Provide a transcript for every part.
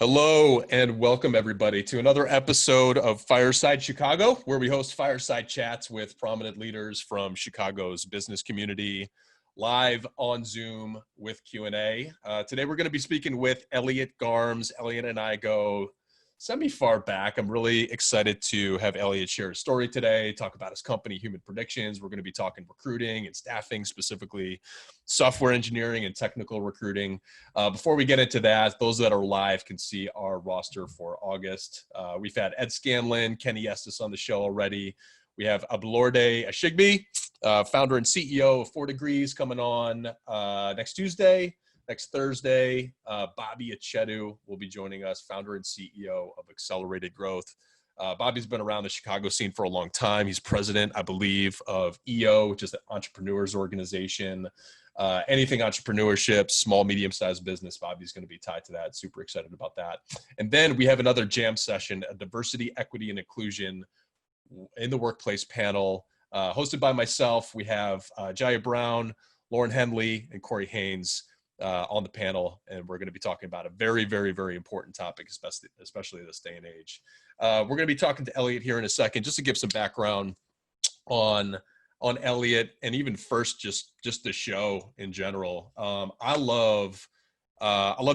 Hello and welcome everybody to another episode of Fireside Chicago, where we host fireside chats with prominent leaders from Chicago's business community, live on Zoom with Q&A. Today we're going to be speaking with Elliott Garms. Elliott and I go semi-far back. I'm really excited to have Elliott share his story today, talk about his company, Human Predictions. We're going to be talking recruiting and staffing, specifically software engineering and technical recruiting. Before we get into that, those that are live can see our roster for August. We've had Ed Scanlon, Kenny Estes on the show already. We have Ablorde Ashigbi, founder and CEO of 4 Degrees, coming on next Tuesday. Next Thursday, Bobby Achedu will be joining us, founder and CEO of Accelerated Growth. Bobby's been around the Chicago scene for a long time. He's president, I believe, of EO, which is the Entrepreneurs Organization. Anything entrepreneurship, small, medium-sized business, Bobby's going to be tied to that. Super excited about that. And then we have another jam session, a diversity, equity, and inclusion in the workplace panel, hosted by myself. We have Jaya Brown, Lauren Henley, and Corey Haynes on the panel, and we're going to be talking about a very, very, very important topic, especially this day and age. We're going to be talking to Elliott here in a second, just to give some background on Elliott, and even first, just the show in general. I love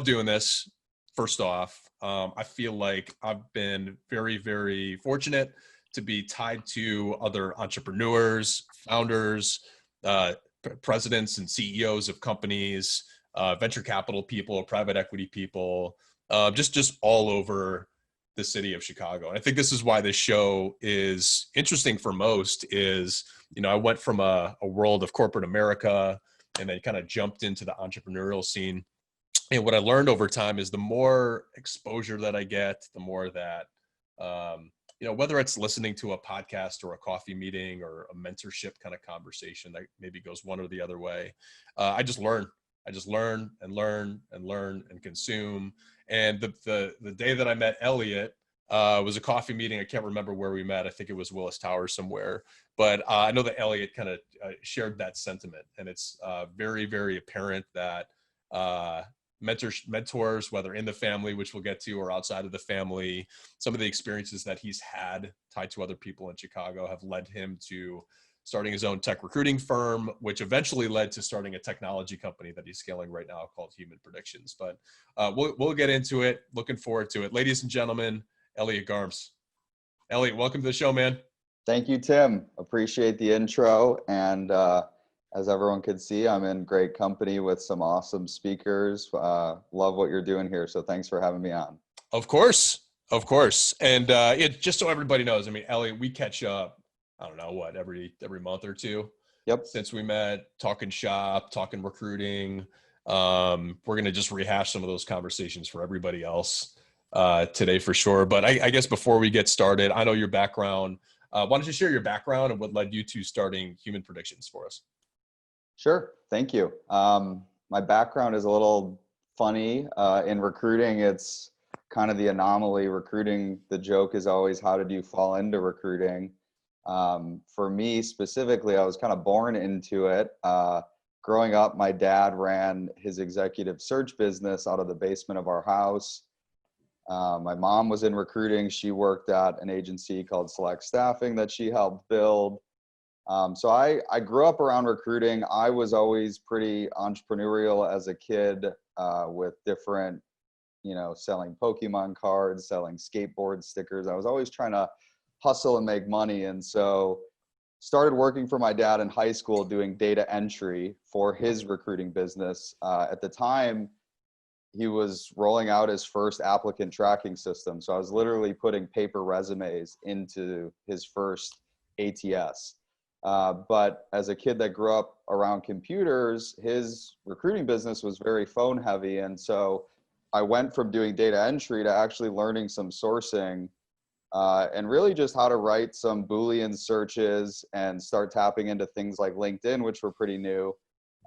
doing this. First off, I feel like I've been very, very fortunate to be tied to other entrepreneurs, founders, presidents and CEOs of companies, venture capital people, private equity people, just all over the city of Chicago. And I think this is why this show is interesting for most is, I went from a world of corporate America and then kind of jumped into the entrepreneurial scene. And what I learned over time is the more exposure that I get, the more that, whether it's listening to a podcast or a coffee meeting or a mentorship kind of conversation that maybe goes one or the other way, I just learn and consume. And the day that I met Elliott was a coffee meeting. I can't remember where we met. I think it was Willis Tower somewhere. But I know that Elliott kind of shared that sentiment. And it's very, very apparent that mentors, whether in the family, which we'll get to, or outside of the family, some of the experiences that he's had tied to other people in Chicago have led him to starting his own tech recruiting firm, which eventually led to starting a technology company that he's scaling right now called Human Predictions. But we'll get into it. Looking forward to it. Ladies and gentlemen, Elliott Garms. Elliott, welcome to the show, man. Thank you, Tim. Appreciate the intro. And as everyone could see, I'm in great company with some awesome speakers. Love what you're doing here. So thanks for having me on. Of course. And just so everybody knows, Elliott, we catch up, I don't know what, every month or two. Yep. Since we met, talking shop, talking recruiting. We're going to just rehash some of those conversations for everybody else today for sure. But I guess before we get started, I know your background. Why don't you share your background and what led you to starting Human Predictions for us? Sure. Thank you. My background is a little funny. In recruiting, it's kind of the anomaly. Recruiting, the joke is always, how did you fall into recruiting? For me specifically, I was kind of born into it. Growing up, my dad ran his executive search business out of the basement of our house. My mom was in recruiting. She worked at an agency called Select Staffing that she helped build. So I grew up around recruiting. I was always pretty entrepreneurial as a kid, with different, selling Pokemon cards, selling skateboard stickers. I was always trying to hustle and make money. And so started working for my dad in high school doing data entry for his recruiting business. At the time, he was rolling out his first applicant tracking system. So I was literally putting paper resumes into his first ATS. But as a kid that grew up around computers, his recruiting business was very phone heavy. And so I went from doing data entry to actually learning some sourcing, and really just how to write some Boolean searches and start tapping into things like LinkedIn, which were pretty new,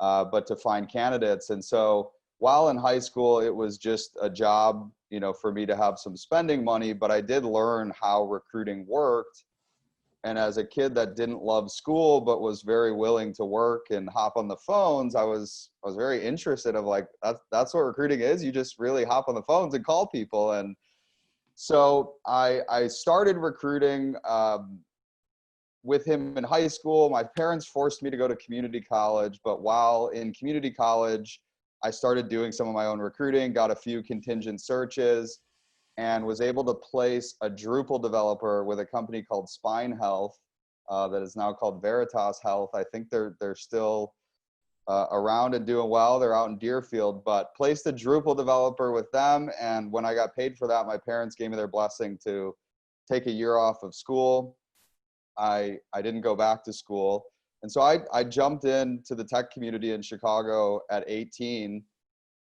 but to find candidates. And so while in high school, it was just a job, for me to have some spending money, but I did learn how recruiting worked. And as a kid that didn't love school, but was very willing to work and hop on the phones, I was very interested of like, that's what recruiting is. You just really hop on the phones and call people. And so I started recruiting with him in high school. My parents forced me to go to community college, but while in community college, I started doing some of my own recruiting, got a few contingent searches, and was able to place a Drupal developer with a company called Spine Health that is now called Veritas Health. I think they're still around and doing well. They're out in Deerfield, but placed a Drupal developer with them. And when I got paid for that, my parents gave me their blessing to take a year off of school. I didn't go back to school. And so I jumped into the tech community in Chicago at 18,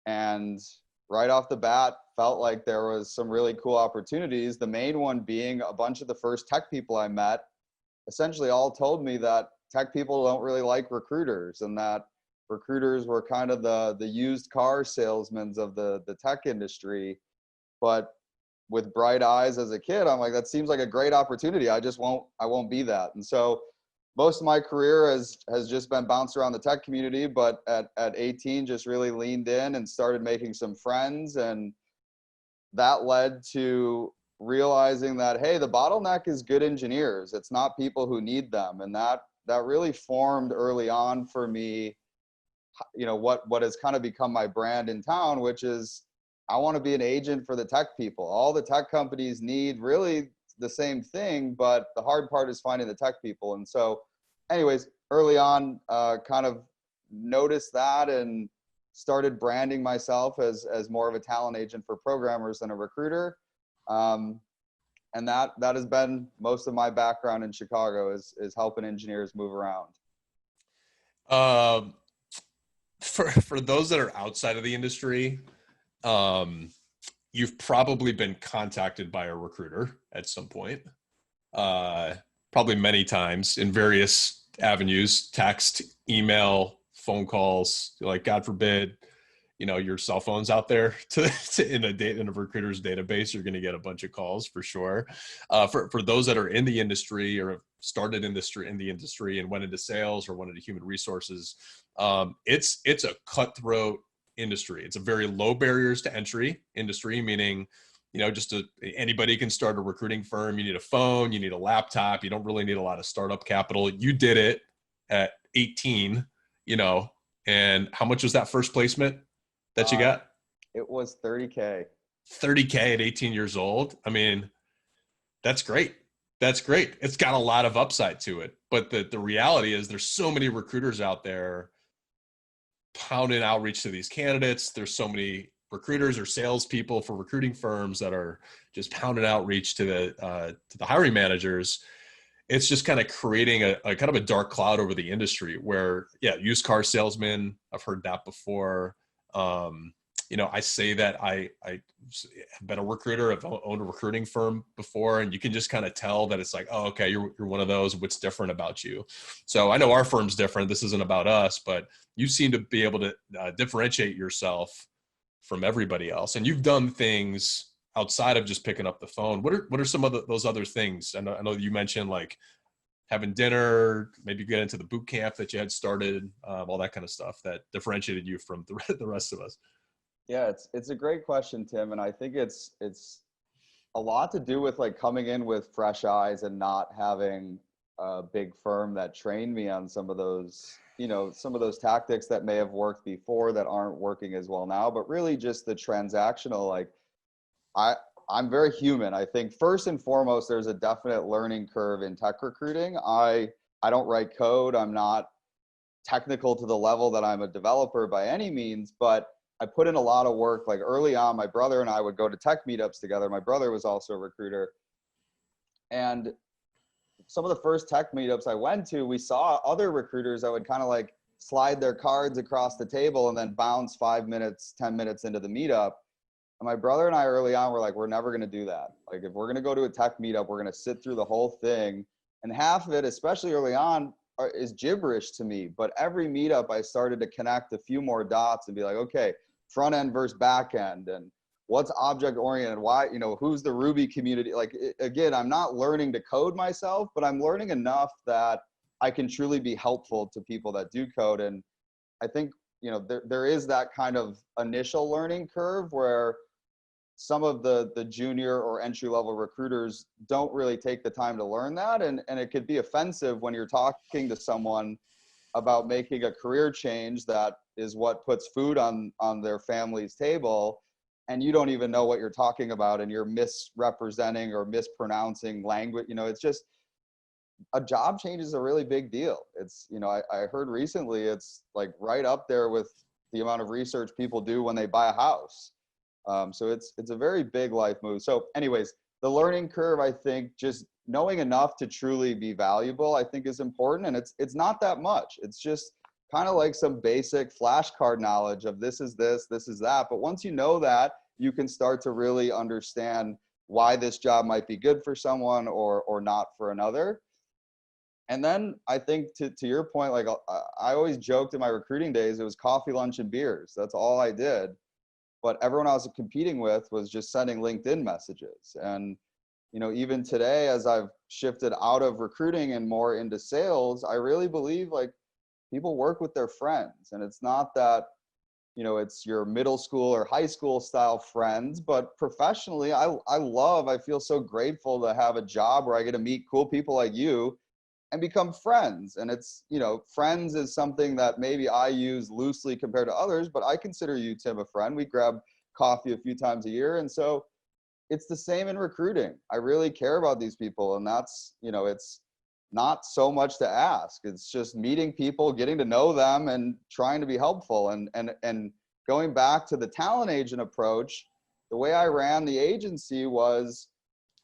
and right off the bat, felt like there was some really cool opportunities. The main one being a bunch of the first tech people I met essentially all told me that tech people don't really like recruiters, and that recruiters were kind of the used car salesmen of the tech industry. But with bright eyes as a kid, I'm like, that seems like a great opportunity. I won't be that. And so most of my career has just been bounced around the tech community, but at 18, just really leaned in and started making some friends. And that led to realizing that, hey, the bottleneck is good engineers. It's not people who need them. And that really formed early on for me, what has kind of become my brand in town, which is I want to be an agent for the tech people. All the tech companies need really the same thing, but the hard part is finding the tech people. And so anyways, early on, kind of noticed that and started branding myself as more of a talent agent for programmers than a recruiter. And that has been most of my background in Chicago is helping engineers move around. For those that are outside of the industry, you've probably been contacted by a recruiter at some point, probably many times in various avenues, text, email, phone calls, like God forbid, your cell phone's out there in a recruiter's database, you're going to get a bunch of calls for sure. For those that are in the industry or have started in the industry and went into sales or went into human resources, it's a cutthroat industry. It's a very low barriers to entry industry, meaning, anybody can start a recruiting firm. You need a phone, you need a laptop. You don't really need a lot of startup capital. You did it at 18, and how much was that first placement that you got? It was 30K. 30K at 18 years old. I mean, that's great. That's great. It's got a lot of upside to it. But the reality is there's so many recruiters out there pounding outreach to these candidates. There's so many recruiters or salespeople for recruiting firms that are just pounding outreach to the hiring managers. It's just kind of creating a kind of a dark cloud over the industry where, used car salesmen, I've heard that before. I say that I've been a recruiter, I've owned a recruiting firm before, and you can just kind of tell that it's like, oh, okay, you're one of those. What's different about you? So I know our firm's different. This isn't about us, but you seem to be able to differentiate yourself from everybody else. And you've done things outside of just picking up the phone. What are some of those other things? I know you mentioned like having dinner, maybe get into the boot camp that you had started, all that kind of stuff that differentiated you from the rest of us. Yeah, it's a great question, Tim. And I think it's a lot to do with like coming in with fresh eyes and not having a big firm that trained me on some of those tactics that may have worked before that aren't working as well now, but really just the transactional, like I'm very human. I think first and foremost, there's a definite learning curve in tech recruiting. I don't write code. I'm not technical to the level that I'm a developer by any means, but I put in a lot of work. Like early on, my brother and I would go to tech meetups together. My brother was also a recruiter. And some of the first tech meetups I went to, we saw other recruiters that would kind of like slide their cards across the table and then bounce 5 minutes, 10 minutes into the meetup. And my brother and I early on were like, we're never going to do that. Like if we're going to go to a tech meetup, we're going to sit through the whole thing. And half of it, especially early on, is gibberish to me. But every meetup, I started to connect a few more dots and be like, okay, front end versus back end. And what's object oriented, why, you know, who's the Ruby community. Like, again, I'm not learning to code myself, but I'm learning enough that I can truly be helpful to people that do code. And I think, you know, there is that kind of initial learning curve where some of the junior or entry level recruiters don't really take the time to learn that. And it could be offensive when you're talking to someone about making a career change that is what puts food on their family's table, and you don't even know what you're talking about, and you're misrepresenting or mispronouncing language. You know, it's just, a job change is a really big deal. It's, you know, I heard recently it's like right up there with the amount of research people do when they buy a house. So it's a very big life move. So anyways, the learning curve, I think just knowing enough to truly be valuable, I think is important. And it's not that much. It's just kind of like some basic flashcard knowledge of this is this, this is that. But once you know that, you can start to really understand why this job might be good for someone or not for another. And then I think to your point, like I always joked in my recruiting days, it was coffee, lunch, and beers. That's all I did. But everyone I was competing with was just sending LinkedIn messages. And, you know, even today, as I've shifted out of recruiting and more into sales, I really believe like people work with their friends. And it's not that, you know, it's your middle school or high school style friends, but professionally, I feel so grateful to have a job where I get to meet cool people like you and become friends. And it's, you know, friends is something that maybe I use loosely compared to others, but I consider you, Tim, a friend. We grab coffee a few times a year. And so it's the same in recruiting. I really care about these people. And that's, you know, it's not so much to ask. It's just meeting people, getting to know them, and trying to be helpful. And going back to the talent agent approach, the way I ran the agency was,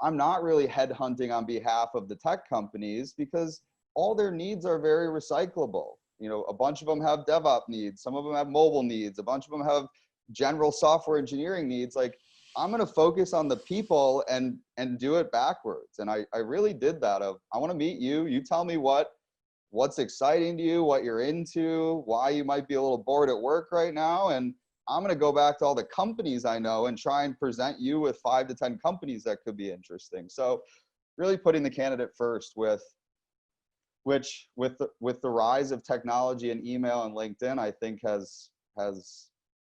I'm not really headhunting on behalf of the tech companies because all their needs are very recyclable. You know, a bunch of them have DevOps needs, some of them have mobile needs, a bunch of them have general software engineering needs. Like, I'm going to focus on the people and do it backwards. And I really did that. I want to meet you. You tell me what's exciting to you, what you're into, why you might be a little bored at work right now. And I'm going to go back to all the companies I know and try and present you with 5 to 10 companies that could be interesting. So really putting the candidate first, with the rise of technology and email and LinkedIn, I think has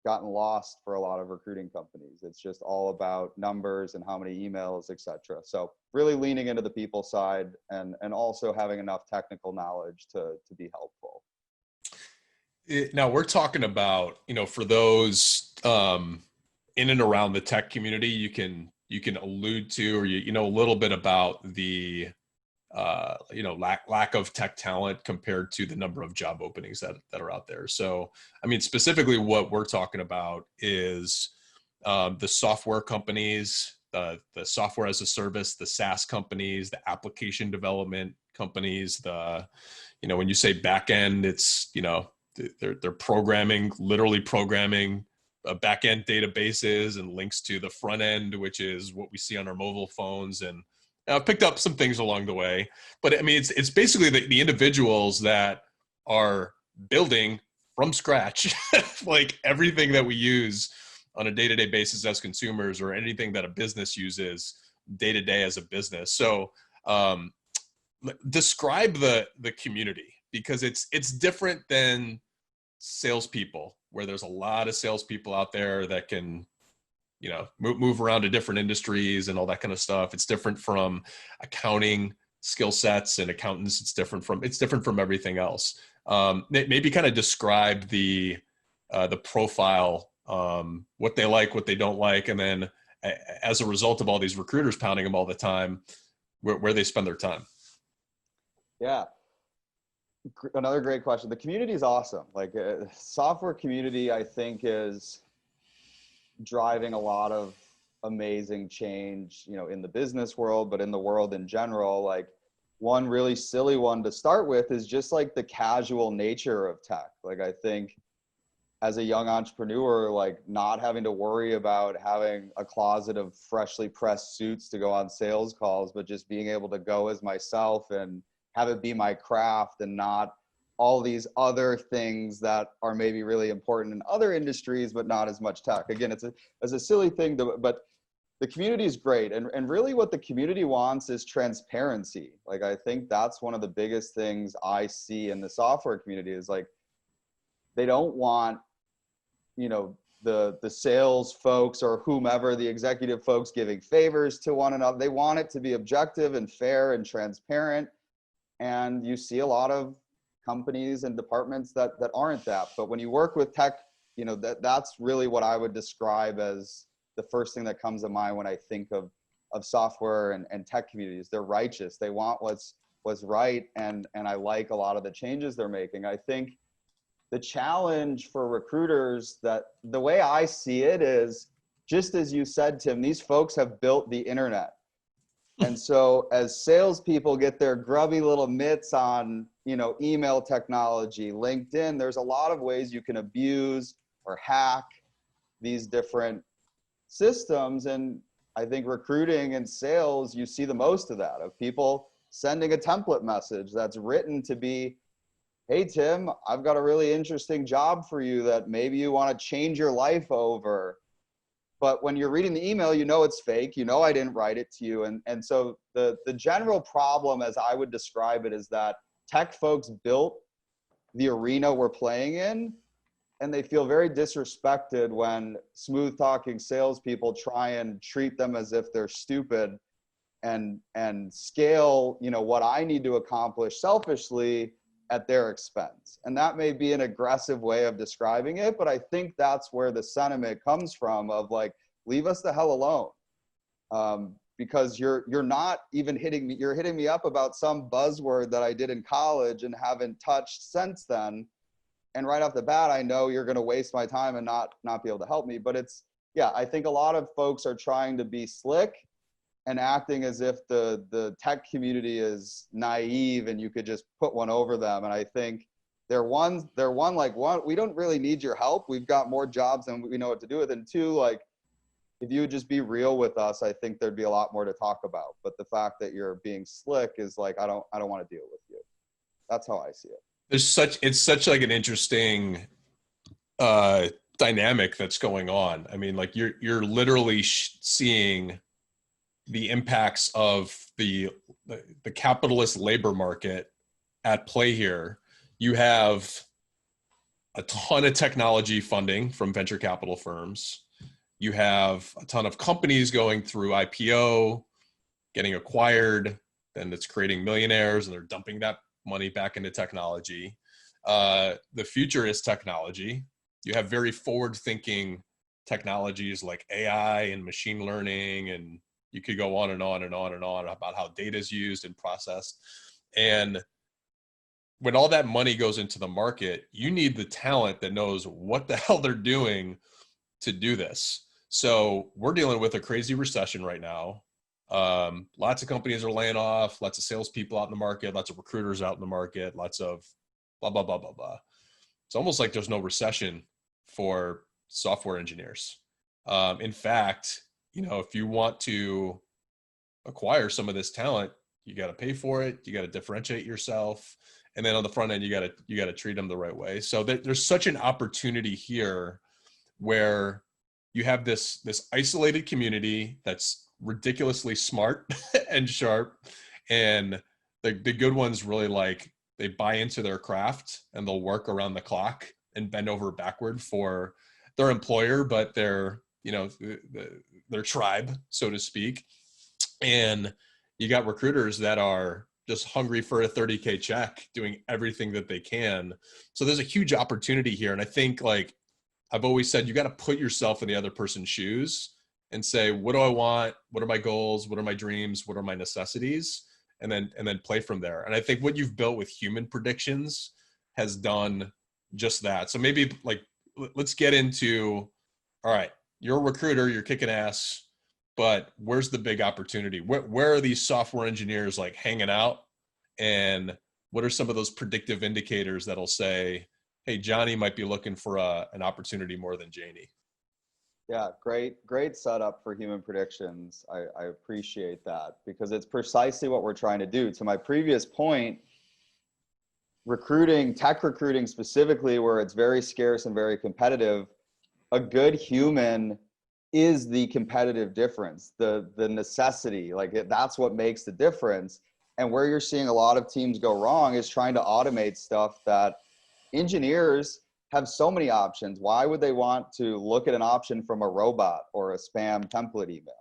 gotten lost for a lot of recruiting companies. It's just all about numbers and how many emails, et cetera. So really leaning into the people side and also having enough technical knowledge to be helpful. Now we're talking about, you know, for those in and around the tech community, you can allude to, or you know a little bit about the you know, lack of tech talent compared to the number of job openings that are out there. So, I mean, specifically what we're talking about is the software companies, the software as a service, the SaaS companies, the application development companies, you know, when you say back end, it's, you know, they're literally programming back end databases and links to the front end, which is what we see on our mobile phones. And I've picked up some things along the way, but I mean, it's basically the individuals that are building from scratch, like everything that we use on a day-to-day basis as consumers, or anything that a business uses day-to-day as a business. So describe the community, because it's different than salespeople, where there's a lot of salespeople out there that can, you know, move around to different industries and all that kind of stuff. It's different from accounting skill sets and accountants. It's different from everything else. Maybe kind of describe the profile, what they like, what they don't like, and then as a result of all these recruiters pounding them all the time, where they spend their time. Yeah. Another great question. The community is awesome. Like, software community, I think, is driving a lot of amazing change, you know, in the business world, but in the world in general. Like, one really silly one to start with is just like the casual nature of tech. Like, I think as a young entrepreneur, like, not having to worry about having a closet of freshly pressed suits to go on sales calls, but just being able to go as myself and have it be my craft, and not all these other things that are maybe really important in other industries, but not as much tech. Again, it's a silly thing, but the community is great. And really what the community wants is transparency. Like, I think that's one of the biggest things I see in the software community is like, they don't want, you know, the sales folks or whomever, the executive folks giving favors to one another. They want it to be objective and fair and transparent. And you see a lot of companies and departments that aren't that. But when you work with tech, you know, that's really what I would describe as the first thing that comes to mind when I think of software and tech communities. They're righteous. They want what's right. And I like a lot of the changes they're making. I think the challenge for recruiters, that the way I see it is, just as you said, Tim, these folks have built the internet. And so as salespeople get their grubby little mitts on, you know, email technology, LinkedIn, there's a lot of ways you can abuse or hack these different systems. And I think recruiting and sales, you see the most of that, of people sending a template message that's written to be, hey, Tim, I've got a really interesting job for you that maybe you want to change your life over. But when you're reading the email, you know it's fake. You know I didn't write it to you. And so the general problem, as I would describe it, is that tech folks built the arena we're playing in, and they feel very disrespected when smooth talking salespeople try and treat them as if they're stupid and scale, you know, what I need to accomplish selfishly at their expense. And that may be an aggressive way of describing it, but I think that's where the sentiment comes from, of like, leave us the hell alone. Because you're not even hitting me. You're hitting me up about some buzzword that I did in college and haven't touched since then. And right off the bat, I know you're going to waste my time and not be able to help me. But it's, yeah, I think a lot of folks are trying to be slick and acting as if the tech community is naive and you could just put one over them. And I think we don't really need your help. We've got more jobs than we know what to do with. And two, like, if you would just be real with us, I think there'd be a lot more to talk about. But the fact that you're being slick is like, I don't want to deal with you. That's how I see it. It's such like an interesting dynamic that's going on. I mean, like you're literally seeing the impacts of the capitalist labor market at play here. You have a ton of technology funding from venture capital firms. You have a ton of companies going through IPO, getting acquired, and it's creating millionaires, and they're dumping that money back into technology. The future is technology. You have very forward-thinking technologies like AI and machine learning, and you could go on and on and on and on about how data is used and processed. And when all that money goes into the market, you need the talent that knows what the hell they're doing to do this. So we're dealing with a crazy recession right now. Lots of companies are laying off, lots of salespeople out in the market, lots of recruiters out in the market, lots of blah, blah, blah, blah, blah. It's almost like there's no recession for software engineers. In fact, you know, if you want to acquire some of this talent, you got to pay for it. You got to differentiate yourself. And then on the front end, you got to treat them the right way. So there's such an opportunity here where you have this isolated community that's ridiculously smart and sharp. And the good ones really, like, they buy into their craft and they'll work around the clock and bend over backward for their employer, but their, you know, their tribe, so to speak. And you got recruiters that are just hungry for a 30K check, doing everything that they can. So there's a huge opportunity here. And I think, like I've always said, you got to put yourself in the other person's shoes and say, what do I want? What are my goals? What are my dreams? What are my necessities? And then play from there. And I think what you've built with human predictions has done just that. So maybe, like, let's get into, all right, you're a recruiter, you're kicking ass, but where's the big opportunity? Where are these software engineers, like, hanging out? And what are some of those predictive indicators that'll say, hey, Johnny might be looking for an opportunity more than Janie? Yeah, great setup for human predictions. I appreciate that, because it's precisely what we're trying to do. To my previous point, recruiting, tech recruiting specifically, where it's very scarce and very competitive, a good human is the competitive difference, the necessity. Like that's what makes the difference. And where you're seeing a lot of teams go wrong is trying to automate stuff that engineers have so many options. Why would they want to look at an option from a robot or a spam template email?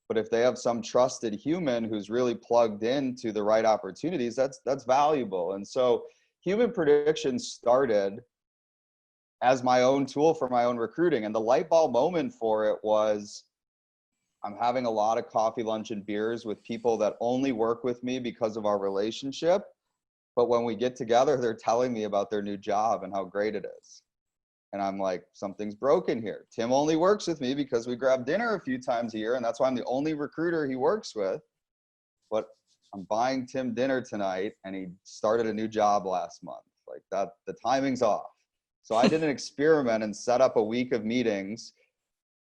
But if they have some trusted human who's really plugged into the right opportunities, that's valuable. And so human predictions started as my own tool for my own recruiting. And the light bulb moment for it was, I'm having a lot of coffee, lunch, and beers with people that only work with me because of our relationship. But when we get together, they're telling me about their new job and how great it is. And I'm like, something's broken here. Tim only works with me because we grab dinner a few times a year, and that's why I'm the only recruiter he works with. But I'm buying Tim dinner tonight, and he started a new job last month. Like that, the timing's off. So I did an experiment and set up a week of meetings,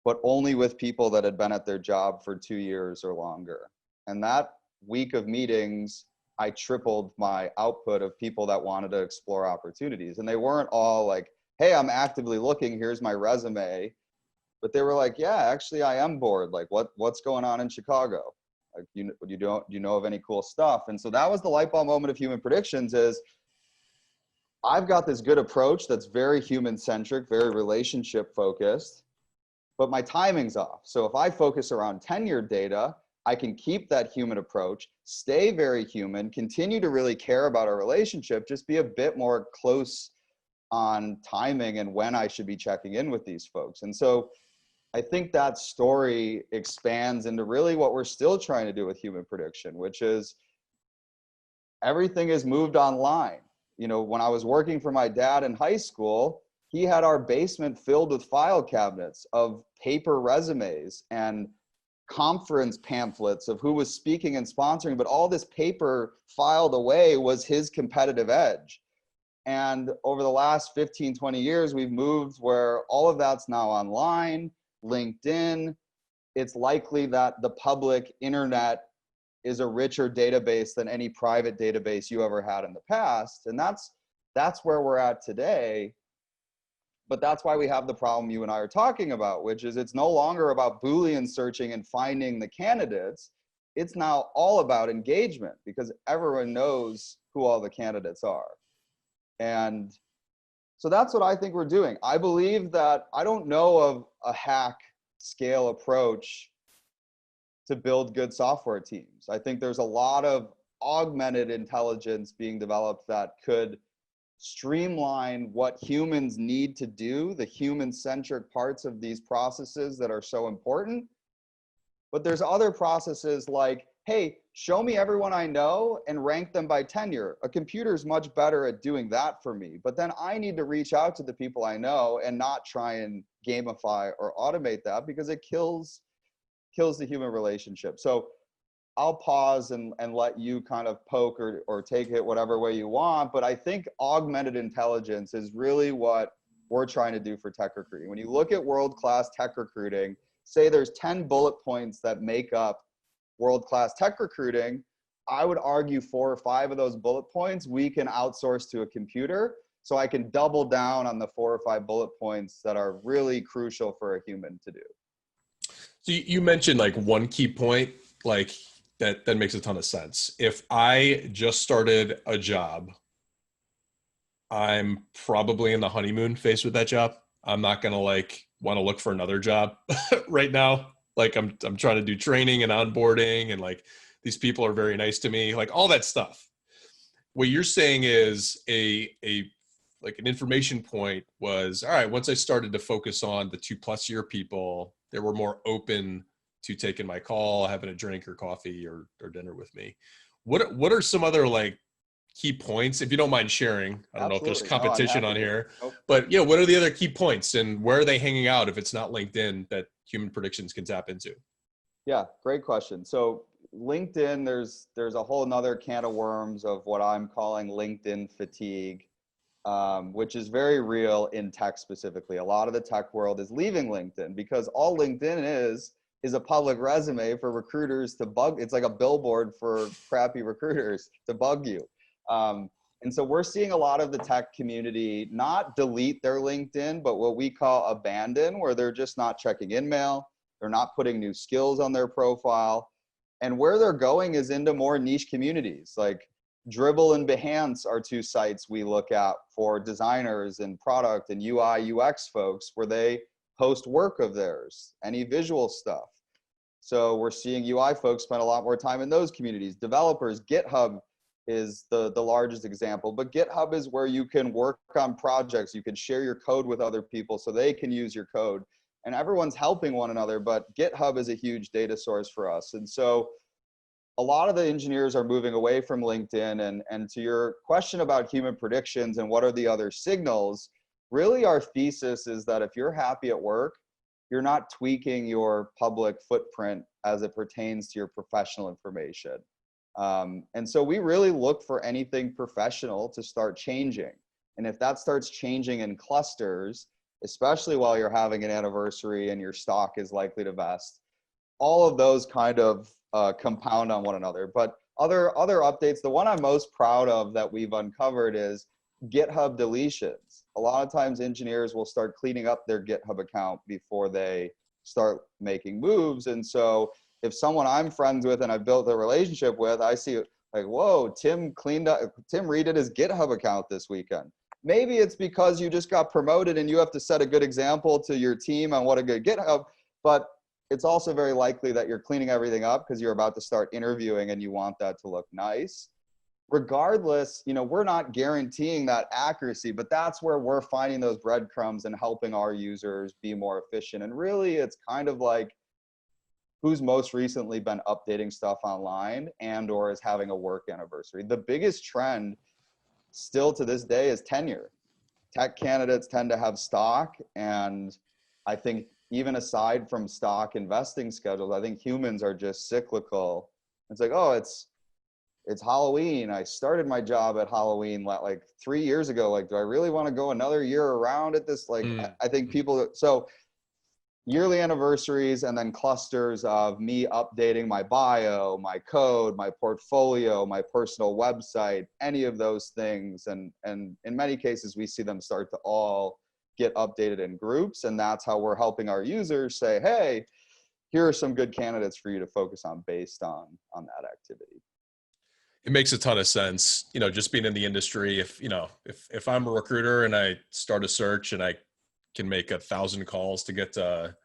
but only with people that had been at their job for 2 years or longer. And that week of meetings, I tripled my output of people that wanted to explore opportunities. And they weren't all like, hey, I'm actively looking, here's my resume. But they were like, yeah, actually I am bored. Like what's going on in Chicago? Like, do you know of any cool stuff? And so that was the light bulb moment of human predictions is, I've got this good approach that's very human centric, very relationship focused, but my timing's off. So if I focus around tenure data, I can keep that human approach, stay very human, continue to really care about our relationship, just be a bit more close on timing and when I should be checking in with these folks. And so I think that story expands into really what we're still trying to do with human prediction, which is everything is moved online. You know, when I was working for my dad in high school, he had our basement filled with file cabinets of paper resumes and conference pamphlets of who was speaking and sponsoring, but all this paper filed away was his competitive edge. And over the last 15, 20 years, we've moved where all of that's now online, LinkedIn. It's likely that the public internet is a richer database than any private database you ever had in the past. And that's where we're at today. But that's why we have the problem you and I are talking about, which is it's no longer about Boolean searching and finding the candidates. It's now all about engagement because everyone knows who all the candidates are. And so that's what I think we're doing. I believe that I don't know of a hack scale approach to build good software teams. I think there's a lot of augmented intelligence being developed that could streamline what humans need to do, the human-centric parts of these processes that are so important. But there's other processes like, hey, show me everyone I know and rank them by tenure. A computer is much better at doing that for me. But then I need to reach out to the people I know and not try and gamify or automate that because it kills the human relationship. So I'll pause and let you kind of poke or take it whatever way you want. But I think augmented intelligence is really what we're trying to do for tech recruiting. When you look at world-class tech recruiting, say there's 10 bullet points that make up world-class tech recruiting, I would argue 4 or 5 of those bullet points we can outsource to a computer. So I can double down on the 4 or 5 bullet points that are really crucial for a human to do. So you mentioned like one key point, like that makes a ton of sense. If I just started a job, I'm probably in the honeymoon phase with that job. I'm not going to like want to look for another job right now. Like I'm trying to do training and onboarding and like these people are very nice to me, like all that stuff. What you're saying is a like an information point was, all right, once I started to focus on the 2+ year people, they were more open to taking my call, having a drink or coffee or dinner with me. What are some other like key points, if you don't mind sharing? I don't know if there's competition on here, but yeah, what are the other key points and where are they hanging out if it's not LinkedIn that human predictions can tap into? Yeah, great question. So LinkedIn, there's a whole nother can of worms of what I'm calling LinkedIn fatigue, which is very real in tech specifically. A lot of the tech world is leaving LinkedIn because all LinkedIn is a public resume for recruiters to bug. It's like a billboard for crappy recruiters to bug you. And so we're seeing a lot of the tech community not delete their LinkedIn, but what we call abandon, where they're just not checking in mail. They're not putting new skills on their profile. And where they're going is into more niche communities. Like Dribbble and Behance are two sites we look at for designers and product and UI, UX folks, where they post work of theirs, any visual stuff. So we're seeing UI folks spend a lot more time in those communities. Developers, GitHub is the largest example, but GitHub is where you can work on projects. You can share your code with other people so they can use your code, and everyone's helping one another, but GitHub is a huge data source for us. And so a lot of the engineers are moving away from LinkedIn. And to your question about human predictions and what are the other signals, really our thesis is that if you're happy at work, you're not tweaking your public footprint as it pertains to your professional information. And so we really look for anything professional to start changing. And if that starts changing in clusters, especially while you're having an anniversary and your stock is likely to vest, all of those kind of compound on one another. But other updates, the one I'm most proud of that we've uncovered is GitHub deletions. A lot of times engineers will start cleaning up their GitHub account before they start making moves. And so if someone I'm friends with and I've built a relationship with, I see like, whoa, Tim redid his GitHub account this weekend. Maybe it's because you just got promoted and you have to set a good example to your team on what a good GitHub, but it's also very likely that you're cleaning everything up because you're about to start interviewing and you want that to look nice. Regardless, we're not guaranteeing that accuracy, but that's where we're finding those breadcrumbs and helping our users be more efficient. And really, it's kind of like who's most recently been updating stuff online and or is having a work anniversary. The biggest trend still to this day is tenure. Tech candidates tend to have stock, and I think even aside from stock investing schedules, I think humans are just cyclical. It's like, oh, it's Halloween. I started my job at Halloween like 3 years ago. Like, do I really want to go another year around at this? Like, I think people, so yearly anniversaries and then clusters of me updating my bio, my code, my portfolio, my personal website, any of those things. And in many cases, we see them start to all get updated in groups. And that's how we're helping our users say, hey, here are some good candidates for you to focus on based on that activity. It makes a ton of sense, just being in the industry. If I'm a recruiter and I start a search and I can make 1,000 calls to get to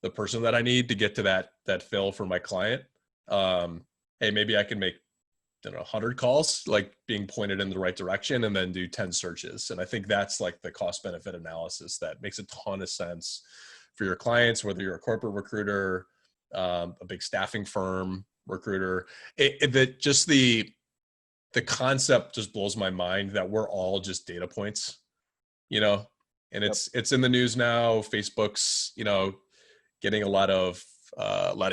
the person that I need to get to that fill for my client. Hey, maybe I can make 100 calls, like being pointed in the right direction, and then do 10 searches. And I think that's like the cost benefit analysis that makes a ton of sense for your clients, whether you're a corporate recruiter, a big staffing firm recruiter. The concept just blows my mind that we're all just data points, and it's in the news now. Facebook's, getting a lot of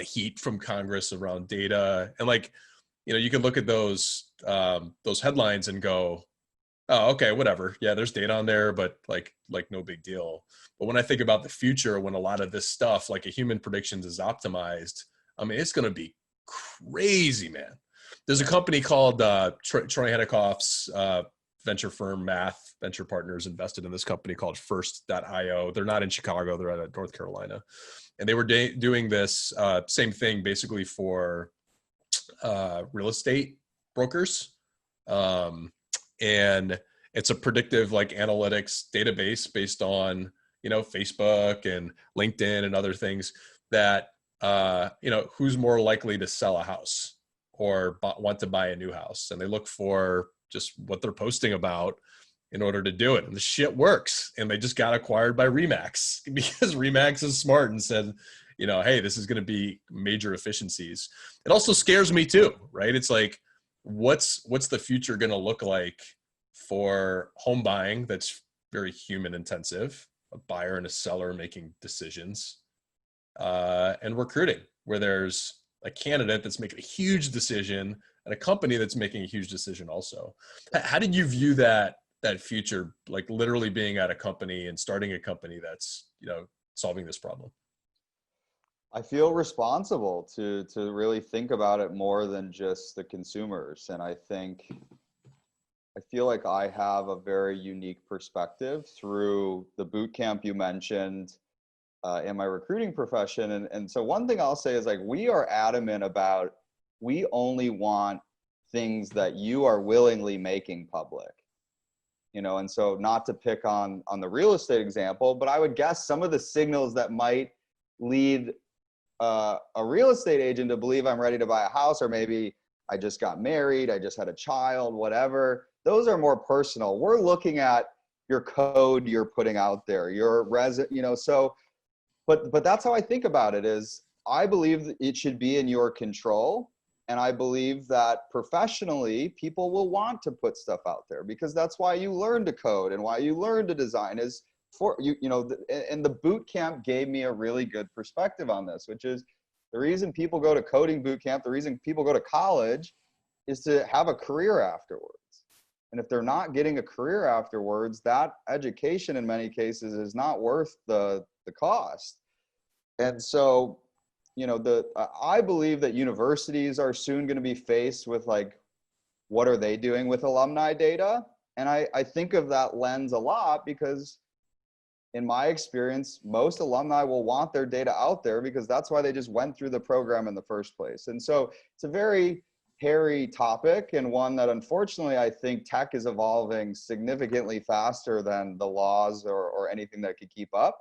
heat from Congress around data. And you can look at those headlines and go, oh, okay, whatever. Yeah, there's data on there, but like no big deal. But when I think about the future, when a lot of this stuff, like a human predictions is optimized, I mean, it's going to be crazy, man. There's a company called Troy Hennickhoff's venture firm, Math Venture Partners, invested in this company called First.io. They're not in Chicago. They're out of North Carolina. And they were doing this same thing basically for real estate brokers. And it's a predictive analytics database based on, Facebook and LinkedIn and other things that, who's more likely to sell a house or want to buy a new house. And they look for just what they're posting about in order to do it. And the shit works. And they just got acquired by Remax because Remax is smart and said, hey, this is going to be major efficiencies. It also scares me too, right? It's like, what's the future going to look like for home buying that's very human intensive, a buyer and a seller making decisions, and recruiting, where there's a candidate that's making a huge decision and a company that's making a huge decision also. How did you view that future, like literally being at a company and starting a company that's, solving this problem? I feel responsible to really think about it more than just the consumers. And I think I feel like I have a very unique perspective through the boot camp you mentioned in my recruiting profession. And so one thing I'll say is like, we are adamant about, we only want things that you are willingly making public. And so not to pick on the real estate example, but I would guess some of the signals that might lead a real estate agent to believe I'm ready to buy a house, or maybe I just got married, I just had a child, whatever. Those are more personal. We're looking at your code you're putting out there, your so, but that's how I think about it is I believe that it should be in your control. And I believe that professionally, people will want to put stuff out there because that's why you learn to code and why you learn to design is for you. And the boot camp gave me a really good perspective on this, which is the reason people go to coding boot camp, the reason people go to college is to have a career afterwards. And if they're not getting a career afterwards, that education in many cases is not worth the cost. And so, I believe that universities are soon going to be faced with like, what are they doing with alumni data? And I think of that lens a lot because in my experience, most alumni will want their data out there because that's why they just went through the program in the first place. And so it's a very hairy topic and one that unfortunately I think tech is evolving significantly faster than the laws or anything that could keep up.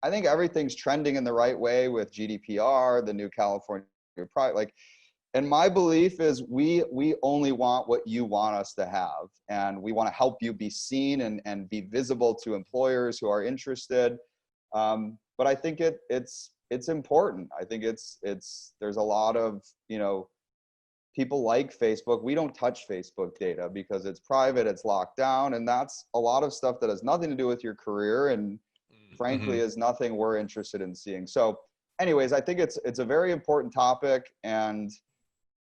I think everything's trending in the right way with GDPR, the new California product. And my belief is we only want what you want us to have, and we want to help you be seen and be visible to employers who are interested. But I think it's important. I think there's a lot of people like Facebook. We don't touch Facebook data because it's private, it's locked down, and that's a lot of stuff that has nothing to do with your career and frankly is nothing we're interested in seeing. So anyways, I think it's a very important topic, and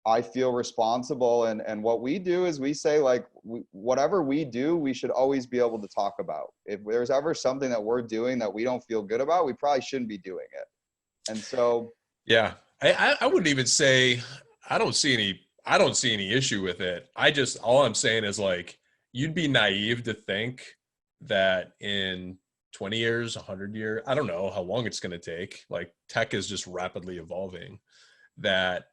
I feel responsible. And what we do is we say like, whatever we do, we should always be able to talk about. If there's ever something that we're doing that we don't feel good about, we probably shouldn't be doing it. And so, Yeah, I wouldn't even say, I don't see any issue with it. All I'm saying is like, you'd be naive to think that in 20 years, 100 years, I don't know how long it's going to take. Like tech is just rapidly evolving, that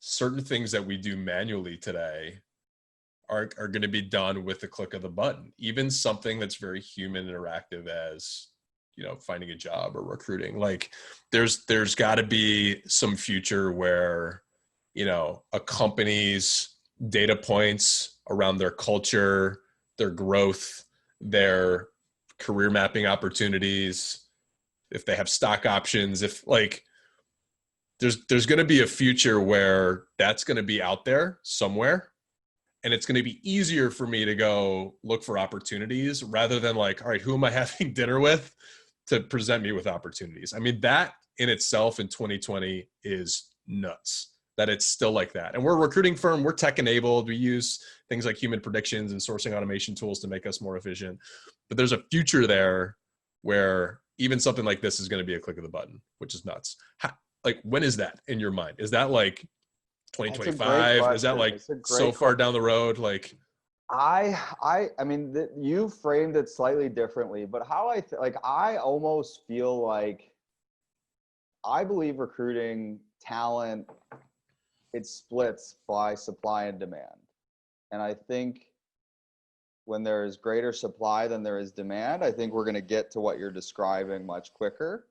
certain things that we do manually today are going to be done with the click of the button. Even something that's very human interactive as, finding a job or recruiting. Like there's got to be some future where, a company's data points around their culture, their growth, their career mapping opportunities, if they have stock options, if like there's going to be a future where that's going to be out there somewhere, and it's going to be easier for me to go look for opportunities rather than like, all right, who am I having dinner with to present me with opportunities? I mean, that in itself in 2020 is nuts that it's still like that. And we're a recruiting firm, we're tech enabled. We use things like human predictions and sourcing automation tools to make us more efficient. But there's a future there where even something like this is going to be a click of the button, which is nuts. Like, when is that in your mind? Is that like 2025? Is that like so far down the road? Like, I mean, you framed it slightly differently, but how I almost feel like I believe recruiting talent, it splits by supply and demand. And I think when there is greater supply than there is demand, I think we're going to get to what you're describing much quicker.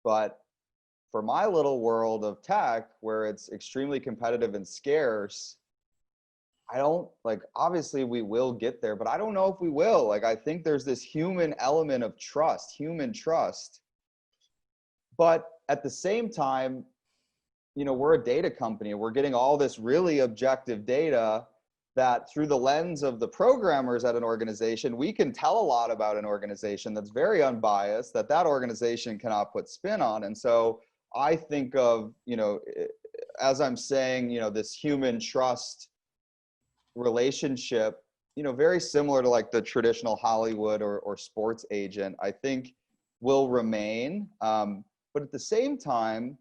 But for my little world of tech, where it's extremely competitive and scarce, I don't obviously we will get there, but I don't know if we will. Like, I think there's this human element of trust, human trust. But at the same time, we're a data company. We're getting all this really objective data that through the lens of the programmers at an organization, we can tell a lot about an organization that's very unbiased, that organization cannot put spin on. And so I think of, as I'm saying, this human trust relationship, very similar to like the traditional Hollywood or sports agent, I think will remain. But at the same time,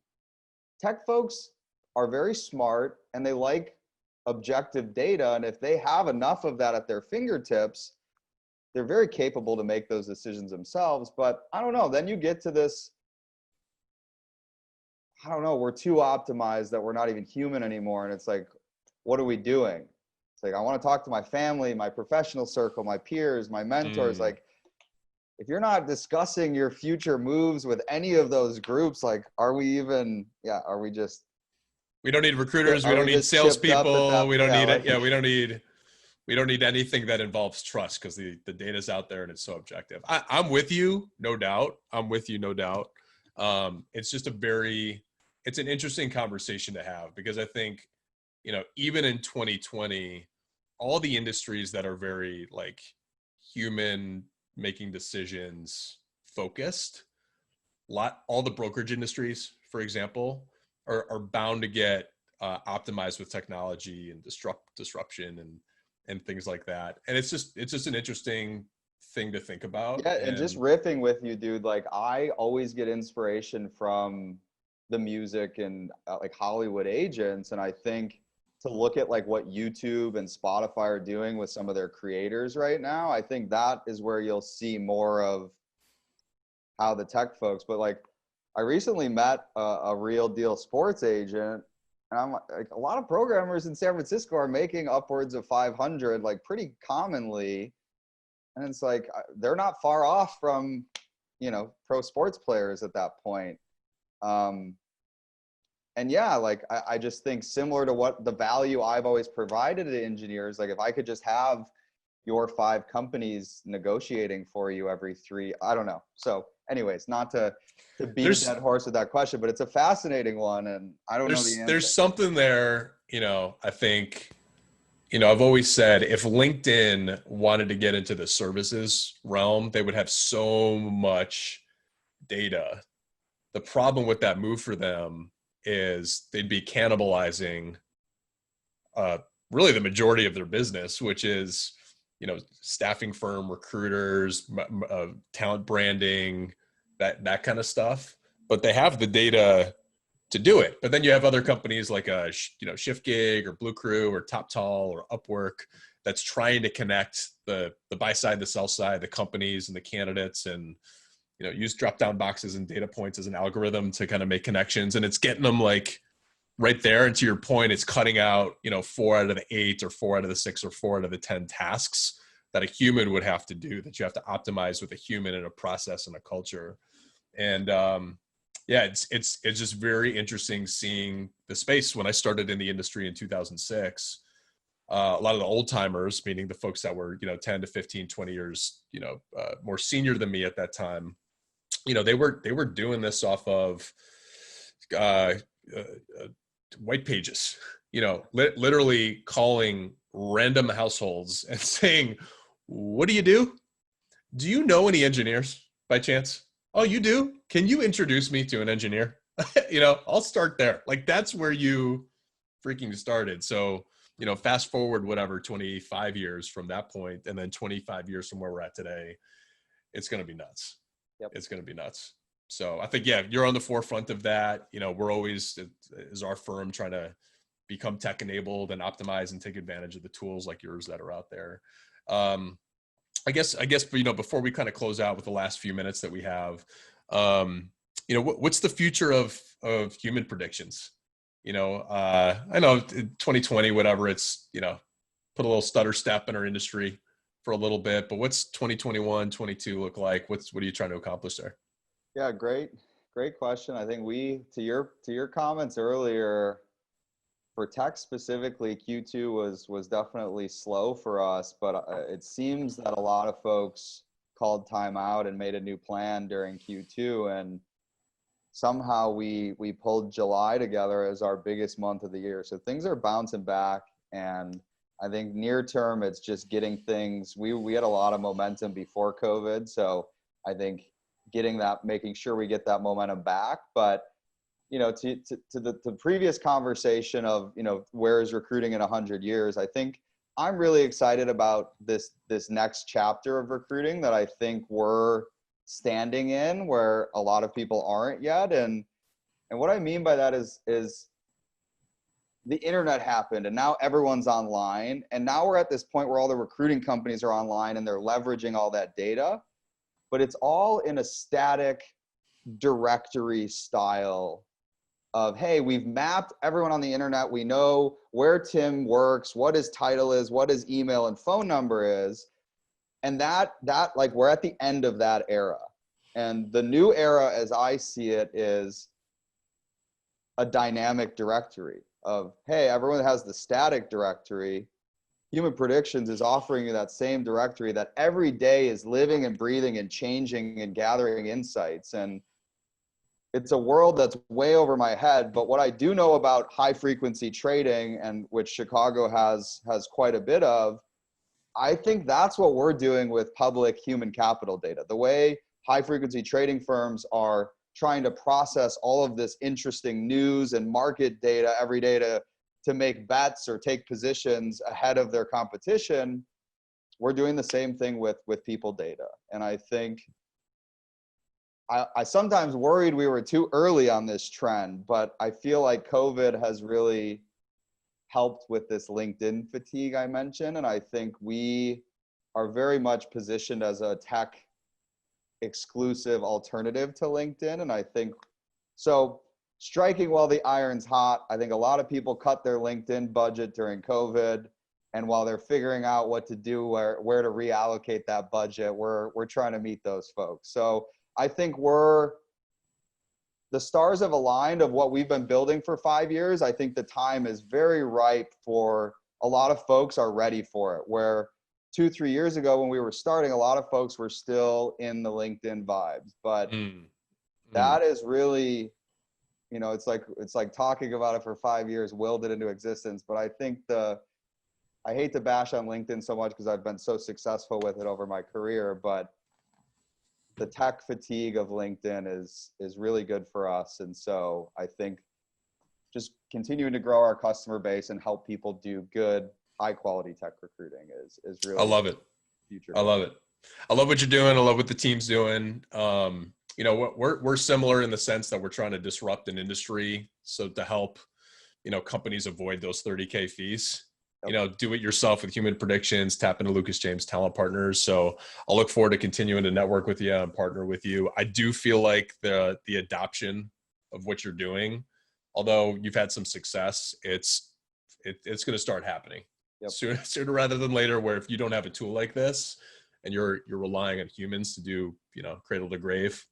tech folks are very smart and they like objective data. And if they have enough of that at their fingertips, they're very capable to make those decisions themselves. But I don't know, then you get to this, I don't know, we're too optimized that we're not even human anymore. And it's like, what are we doing? It's like, I want to talk to my family, my professional circle, my peers, my mentors. Like, if you're not discussing your future moves with any of those groups, like, are we even, are we just, we don't need recruiters. We are don't we need just chipped up at salespeople. that? We don't Yeah, need it. like, Yeah, we don't need anything that involves trust, because the data's out there and it's so objective. I'm with you, no doubt. I'm with you, no doubt. It's just it's an interesting conversation to have, because I think, even in 2020, all the industries that are very like human making decisions focused, all the brokerage industries, for example, are bound to get optimized with technology and disruption and things like that. And it's just an interesting thing to think about. yeah, and just riffing with you, dude, like, I always get inspiration from the music and like Hollywood agents. And I think to look at like what YouTube and Spotify are doing with some of their creators right now, I think that is where you'll see more of how the tech folks, but like, I recently met a real deal sports agent, and I'm like, a lot of programmers in San Francisco are making upwards of 500, like, pretty commonly. And it's like, they're not far off from, pro sports players at that point. And yeah, like, I just think similar to what the value I've always provided to engineers, like, if I could just have your 5 companies negotiating for you every 3, I don't know. So anyways, not to beat a dead horse with that question, but it's a fascinating one, and I don't know the answer. There's something there, I think, I've always said if LinkedIn wanted to get into the services realm, they would have so much data. The problem with that move for them is they'd be cannibalizing really the majority of their business, which is, staffing firm, recruiters, talent branding, that kind of stuff. But they have the data to do it. But then you have other companies like Shift Gig or Blue Crew or Top Tall or Upwork that's trying to connect the buy side, the sell side, the companies and the candidates, and use drop down boxes and data points as an algorithm to kind of make connections. And it's getting them like right there. And to your point, it's cutting out 4 out of the 8 or 4 out of the 6 or 4 out of the 10 tasks that a human would have to do, that you have to optimize with a human and a process and a culture. And it's just very interesting seeing the space. When I started in the industry in 2006, a lot of the old timers, meaning the folks that were 10 to 15, 20 years more senior than me at that time, they were doing this off of white pages, literally calling random households and saying, what do you do? Do you know any engineers by chance? Oh, you do? Can you introduce me to an engineer? I'll start there. Like, that's where you freaking started. So, fast forward, 25 years from that point, and then 25 years from where we're at today, it's going to be nuts. Yep. It's going to be nuts. So I think, you're on the forefront of that. We're always, as our firm, trying to become tech enabled and optimize and take advantage of the tools like yours that are out there. I guess, before we kind of close out with the last few minutes that we have, what's the future of human predictions? I know 2020, whatever, it's, put a little stutter step in our industry for a little bit, but what's 2021, 22 look like? What are you trying to accomplish there? Yeah, great question. I think to your comments earlier, for tech specifically, Q2 was definitely slow for us, but it seems that a lot of folks called time out and made a new plan during Q2, and somehow we pulled July together as our biggest month of the year. So things are bouncing back, and I think near term it's just getting things. We had a lot of momentum before COVID, so I think making sure we get that momentum back. But to the previous conversation of where is recruiting in 100 years, I think I'm really excited about this next chapter of recruiting that I think we're standing in, where a lot of people aren't yet. And what I mean by that is the internet happened and now everyone's online. And now we're at this point where all the recruiting companies are online and they're leveraging all that data, but it's all in a static directory style of, hey, we've mapped everyone on the internet. We know where Tim works, what his title is, what his email and phone number is. And that like, we're at the end of that era. And the new era, as I see it, is a dynamic directory of, hey, everyone has the static directory. Human Predictions is offering you that same directory that every day is living and breathing and changing and gathering insights. And it's a world that's way over my head. But what I do know about high frequency trading, and which Chicago has quite a bit of, I think that's what we're doing with public human capital data. The way high frequency trading firms are trying to process all of this interesting news and market data every day to make bets or take positions ahead of their competition, we're doing the same thing with people data. And I think I sometimes worried we were too early on this trend, but I feel like COVID has really helped with this LinkedIn fatigue I mentioned. And I think we are very much positioned as a tech exclusive alternative to LinkedIn. And I think, so striking while the iron's hot, I think a lot of people cut their LinkedIn budget during COVID. And while they're figuring out what to do, where to reallocate that budget, we're trying to meet those folks. So I think the stars have aligned of what we've been building for 5 years. I think the time is very ripe for a lot of folks are ready for it. Where 2-3 years ago when we were starting, a lot of folks were still in the LinkedIn vibes. But that is really, you know, it's like talking about it for 5 years, willed it into existence. But I think I hate to bash on LinkedIn so much because I've been so successful with it over my career, but the tech fatigue of LinkedIn is really good for us. And so I think just continuing to grow our customer base and help people do good, high quality tech recruiting is really, I love it. Future. I love it. I love what you're doing. I love what the team's doing. You know, we're similar in the sense that we're trying to disrupt an industry. So to help, you know, companies avoid those 30K fees, you know, do it yourself with Human Predictions, tap into Lucas James Talent Partners. So I'll look forward to continuing to network with you and partner with you. I do feel like the adoption of what you're doing, although you've had some success, it's going to start happening sooner rather than later, where if you don't have a tool like this and you're relying on humans to do, you know, cradle to grave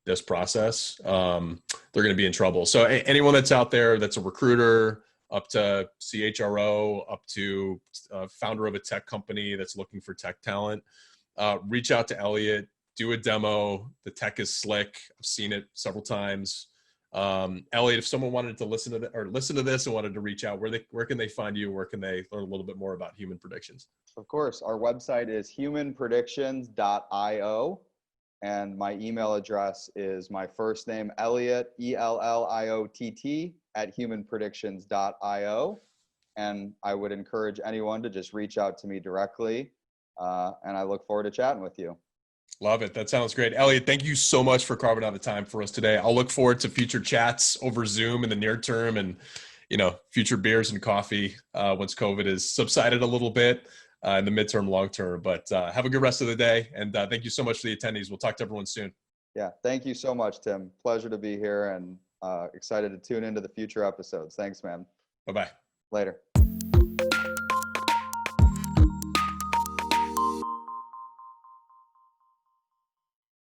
this process, they're going to be in trouble. So anyone that's out there that's a recruiter, up to CHRO, up to founder of a tech company that's looking for tech talent, reach out to Elliott, do a demo. The tech is slick. I've seen it several times. Elliott, if someone wanted to listen to this and wanted to reach out, where can they find you? Where can they learn a little bit more about Human Predictions? Of course, our website is humanpredictions.io. And my email address is my first name, Elliott, ELLIOTT, @humanpredictions.io. And I would encourage anyone to just reach out to me directly. And I look forward to chatting with you. Love it. That sounds great. Elliott, thank you so much for carving out the time for us today. I'll look forward to future chats over Zoom in the near term and, you know, future beers and coffee once COVID is subsided a little bit. In the midterm, long term, but have a good rest of the day. And thank you so much for the attendees. We'll talk to everyone soon. Yeah. Thank you so much, Tim. Pleasure to be here and excited to tune into the future episodes. Thanks, man. Bye-bye. Later.